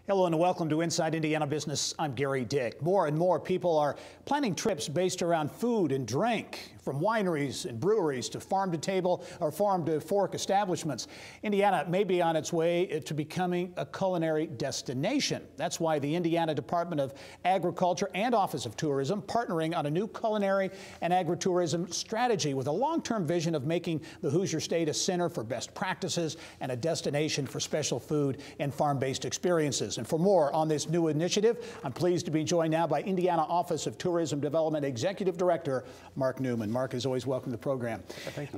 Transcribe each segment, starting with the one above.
Hello and welcome to Inside Indiana Business. I'm Gary Dick. More and more people are planning trips based around food and drink, from wineries and breweries to farm to table or farm to fork establishments. Indiana may be on its way to becoming a culinary destination. That's why the Indiana Department of Agriculture and Office of Tourism partnering on a new culinary and agritourism strategy with a long-term vision of making the Hoosier State a center for best practices and a destination for special food and farm-based experiences. And for more on this new initiative, I'm pleased to be joined now by Indiana Office of Tourism Development Executive Director Mark Newman. Mark, is always welcome to the program. Thank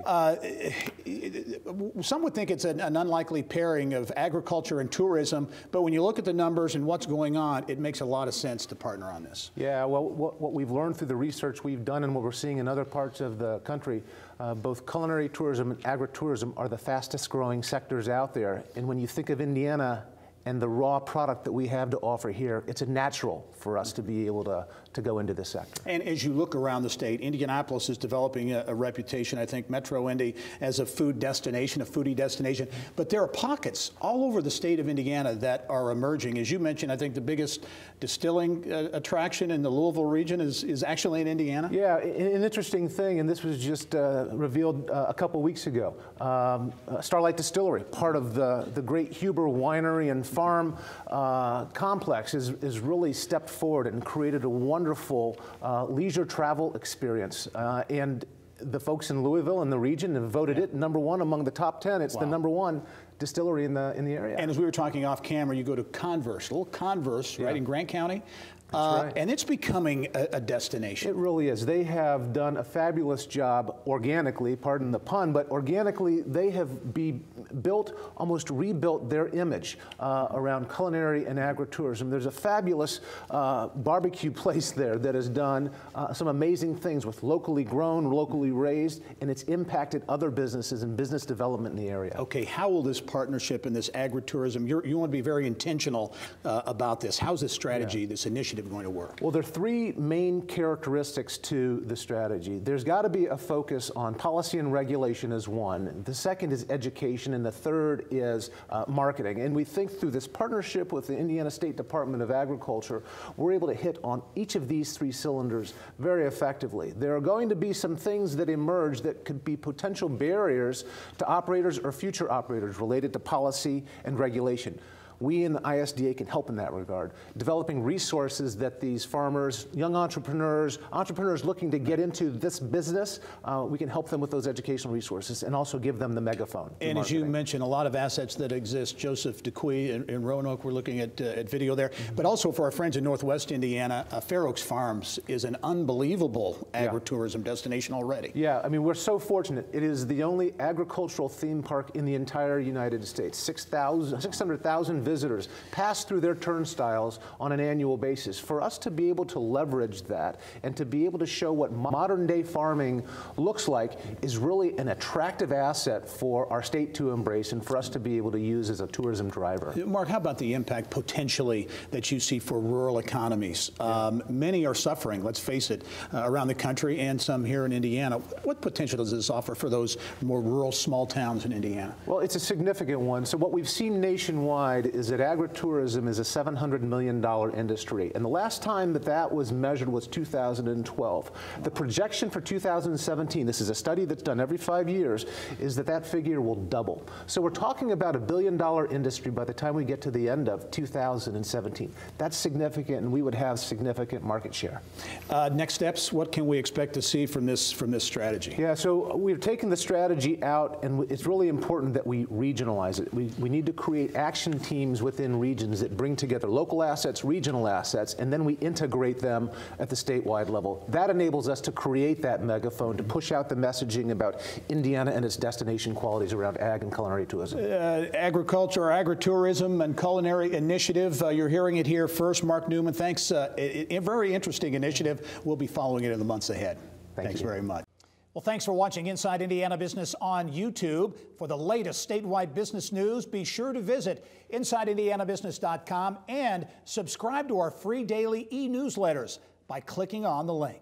you. Some would think it's an unlikely pairing of agriculture and tourism, but when you look at the numbers and what's going on, it makes a lot of sense to partner on this. Yeah, well, what we've learned through the research we've done and what we're seeing in other parts of the country, both culinary tourism and agritourism are the fastest growing sectors out there. And when you think of Indiana and the raw product that we have to offer here, it's a natural for us to be able to go into this sector. And as you look around the state, Indianapolis is developing a reputation, I think, Metro Indy, as a food destination, a foodie destination. But there are pockets all over the state of Indiana that are emerging. As you mentioned, I think the biggest distilling attraction in the Louisville region is actually in Indiana. Yeah, an interesting thing, and this was just revealed a couple weeks ago. Starlight Distillery, part of the great Huber Winery and Farm complex, has really stepped forward and created a wonderful leisure travel experience. And the folks in Louisville and the region have voted it #1 among the top 10. It's the #1 distillery in the area. And as we were talking off camera, you go to Converse, little Converse, right in Grant County. Right. And it's becoming a destination. It really is. They have done a fabulous job organically, pardon the pun, but organically they have almost rebuilt their image around culinary and agritourism. There's a fabulous barbecue place there that has done some amazing things with locally grown, locally raised, and it's impacted other businesses and business development in the area. Okay, how will this partnership and this agritourism, you want to be very intentional about this. How's this strategy, this initiative going to work? Well, there are three main characteristics to the strategy. There's got to be a focus on policy and regulation as one. The second is education, and the third is marketing. And we think through this partnership with the Indiana State Department of Agriculture, we're able to hit on each of these three cylinders very effectively. There are going to be some things that emerge that could be potential barriers to operators or future operators related to policy and regulation. We in the ISDA can help in that regard, developing resources that these farmers, young entrepreneurs looking to get into this business, we can help them with those educational resources and also give them the megaphone. And as you mentioned, a lot of assets that exist. Joseph DeQuee in Roanoke, we're looking at video there. But also for our friends in Northwest Indiana, Fair Oaks Farms is an unbelievable agritourism destination already. Yeah, I mean, we're so fortunate. It is the only agricultural theme park in the entire United States. 600,000 visitors pass through their turnstiles on an annual basis. For us to be able to leverage that and to be able to show what modern day farming looks like is really an attractive asset for our state to embrace and for us to be able to use as a tourism driver. Mark, how about the impact potentially that you see for rural economies? Many are suffering, let's face it, around the country and some here in Indiana. What potential does this offer for those more rural small towns in Indiana? Well, it's a significant one. So what we've seen nationwide is that agritourism is a $700 million industry. And the last time that was measured was 2012. The projection for 2017, this is a study that's done every 5 years, is that figure will double. So we're talking about $1 billion industry by the time we get to the end of 2017. That's significant, and we would have significant market share. Next steps, what can we expect to see from this strategy? Yeah, so we've taken the strategy out, and it's really important that we regionalize it. We need to create action teams within regions that bring together local assets, regional assets, and then we integrate them at the statewide level. That enables us to create that megaphone, to push out the messaging about Indiana and its destination qualities around ag and culinary tourism. Agriculture, agritourism, and culinary initiative. You're hearing it here first. Mark Newman, thanks. A very interesting initiative. We'll be following it in the months ahead. Thanks very much. Well, thanks for watching Inside Indiana Business on YouTube. For the latest statewide business news, be sure to visit InsideIndianaBusiness.com and subscribe to our free daily e-newsletters by clicking on the link.